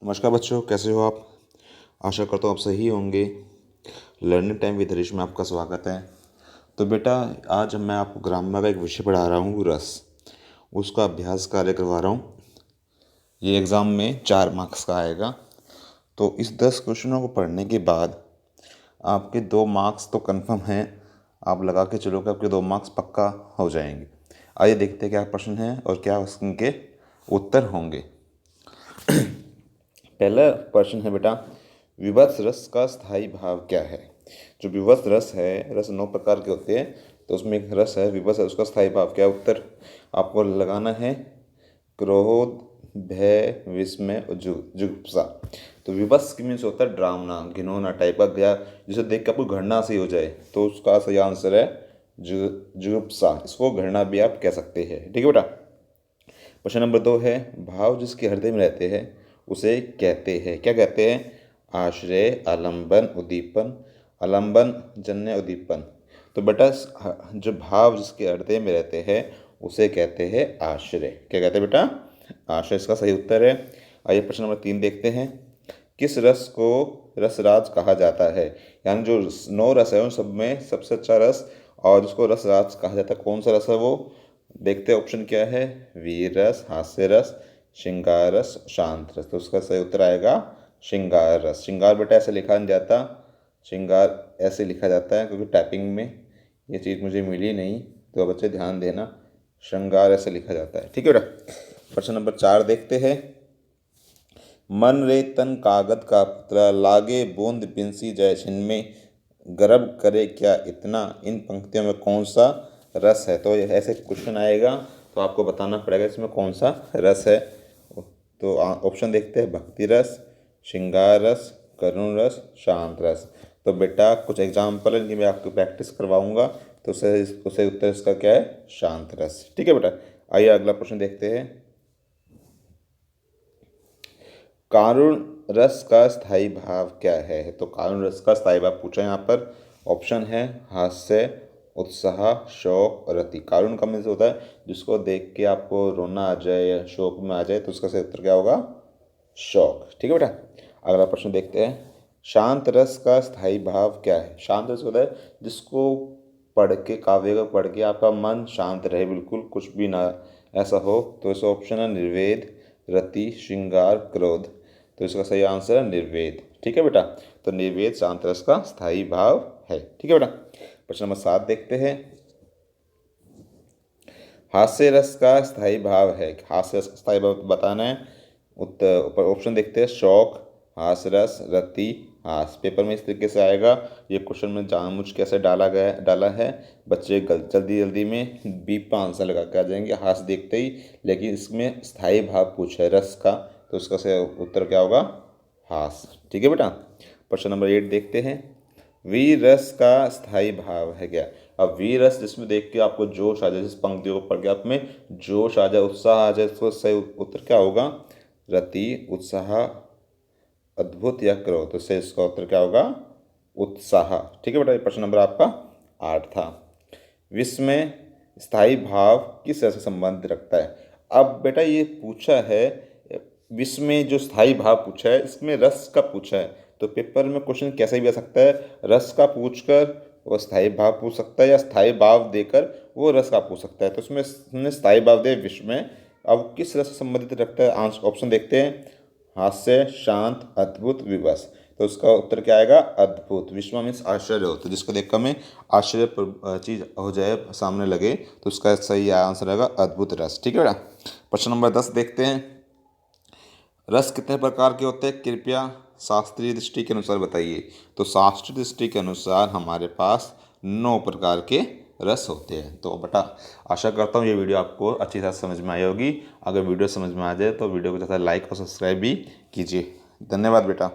नमस्कार बच्चों, कैसे हो आप। आशा करता हूँ आप सही होंगे। लर्निंग टाइम विद हरीश में आपका स्वागत है। तो बेटा, आज मैं आपको ग्रामर का एक विषय पढ़ा रहा हूँ, रस। उसका अभ्यास कार्य करवा रहा हूँ। ये एग्ज़ाम में 4 मार्क्स का आएगा। तो इस 10 क्वेश्चनों को पढ़ने के बाद आपके 2 मार्क्स तो कंफर्म हैं। आप लगा के चलो कि आपके 2 मार्क्स पक्का हो जाएंगे। आइए देखते हैं क्या प्रश्न है और क्या उसके उत्तर होंगे। पहला प्रश्न है बेटा, विवत्स रस का स्थायी भाव क्या है। जो विवत्स रस है, रस 9 प्रकार के होते हैं, तो उसमें एक रस है विवत्स है, उसका स्थायी भाव क्या है। उत्तर आपको लगाना है क्रोध, भय, विस्मय और जुगुप्सा। तो विवत्स की मीन्स होता है डरावना, घिनौना टाइप का, गया जिसे देख के आपको घृणा सी हो जाए, तो उसका सही आंसर है जुगुप्सा। इसको घृणा भी आप कह सकते हैं। ठीक है बेटा। प्रश्न नंबर 2 है, भाव जिसके हृदय में रहते हैं उसे कहते हैं, क्या कहते हैं। आश्रय, आलंबन, उद्दीपन। आलंबन, जन्य, उद्दीपन। तो बेटा, जो भाव जिसके हृदय में रहते हैं उसे कहते हैं आश्रय। क्या कहते हैं बेटा, आश्रय इसका सही उत्तर है। आइए प्रश्न नंबर 3 देखते हैं। किस रस को रसराज कहा जाता है। यानी जो 9 रस है उन सब में सबसे अच्छा रस और जिसको रसराज कहा जाता है, कौन सा रस है वो। देखते हैं ऑप्शन क्या है। वीर रस, हास्य रस, श्रृंगार रस, शांत रस। तो उसका सही उत्तर आएगा श्रृंगार रस। श्रृंगार बेटा ऐसे लिखा नहीं जाता, श्रृंगार ऐसे लिखा जाता है, क्योंकि टाइपिंग में ये चीज़ मुझे मिली नहीं, तो बच्चे ध्यान देना, श्रृंगार ऐसे लिखा जाता है। ठीक है बेटा। प्रश्न नंबर 4 देखते हैं। मन रे तन कागद का पुतला, लागे बूंद बिंसी जय छिन्में, गर्व करे क्या इतना, इन पंक्तियों में कौन सा रस है। तो ऐसे क्वेश्चन आएगा तो आपको बताना पड़ेगा इसमें कौन सा रस है। तो ऑप्शन देखते हैं, भक्ति रस, श्रृंगार रस, करुण रस, शांत रस। तो बेटा कुछ एग्जाम्पल इनकी मैं आपको प्रैक्टिस करवाऊंगा, तो उसे उत्तर इसका क्या है, शांत रस। ठीक है बेटा। आइए अगला प्रश्न देखते हैं। कारुण रस का स्थायी भाव क्या है। तो कारुण रस का स्थायी भाव पूछा यहाँ पर। ऑप्शन है हास्य, उत्साह, शोक और रति। कारुण का मीन्स होता है जिसको देख के आपको रोना आ जाए या शोक में आ जाए, तो उसका सही उत्तर क्या होगा, शोक। ठीक है बेटा। अगला प्रश्न देखते हैं। शांत रस का स्थायी भाव क्या है। शांत रस होता है जिसको पढ़ के, काव्य को पढ़ के आपका मन शांत रहे, बिल्कुल कुछ भी ना ऐसा हो। तो इसका ऑप्शन है निर्वेद, रति, श्रृंगार, क्रोध। तो इसका सही आंसर है निर्वेद। ठीक है बेटा। तो निर्वेद शांत रस का स्थायी भाव है। ठीक है बेटा। प्रश्न नंबर 7 देखते हैं। हास्य रस का स्थायी भाव है, हास्य रस का स्थायी भाव बताना है। उत्तर ऑप्शन देखते हैं, शौक, हास्य रस, रति, हास। पेपर में इस तरीके से आएगा। ये क्वेश्चन में जानबूझ के ऐसे डाला है, बच्चे जल्दी जल्दी में बी पर आंसर लगा के आ जाएंगे हास देखते ही, लेकिन इसमें स्थायी भाव पूछा है रस का, तो उसका सही उत्तर क्या होगा, हास। ठीक है बेटा। प्रश्न नंबर 8 देखते हैं। वीर रस का स्थायी भाव है क्या। अब वीर रस जिसमें देख के आपको जोश आ जाए, जिस पंक्तियों को पढ़ के आप में जोश आ जाए, उत्साह आ जाए, तो सही उत्तर क्या होगा, रति, उत्साह, अद्भुत या क्रोध। तो से इसका उत्तर क्या होगा, उत्साह। ठीक है बेटा। प्रश्न नंबर आपका 8 था। विस्मय स्थायी भाव किस तरह से संबंध रखता है। अब बेटा ये पूछा है, विस्मय जो स्थायी भाव पूछा है इसमें रस का पूछा है, तो पेपर में क्वेश्चन कैसे भी आ सकता है, रस का पूछकर वो स्थायी भाव पूछ सकता है, या स्थायी भाव देकर वो रस का पूछ सकता है। तो इसमें हमने स्थायी भाव दे विस्मय, अब किस रस से संबंधित रखता है। आंसर ऑप्शन देखते हैं, हास्य, शांत, अद्भुत, विवश। तो उसका उत्तर क्या आएगा, अद्भुत। विस्मय मीन्स आश्चर्य होता है, जिसको देखकर हमें आश्चर्य चीज हो जाए, सामने लगे, तो उसका सही आंसर आएगा अद्भुत रस। ठीक है बेटा। प्रश्न नंबर 10 देखते हैं। रस कितने प्रकार के होते हैं, कृपया शास्त्रीय दृष्टि के अनुसार बताइए। तो शास्त्रीय दृष्टि के अनुसार हमारे पास 9 प्रकार के रस होते हैं। तो बेटा आशा करता हूँ ये वीडियो आपको अच्छी तरह समझ में आई होगी। अगर वीडियो समझ में आ जाए तो वीडियो को ज़्यादा लाइक और सब्सक्राइब भी कीजिए। धन्यवाद बेटा।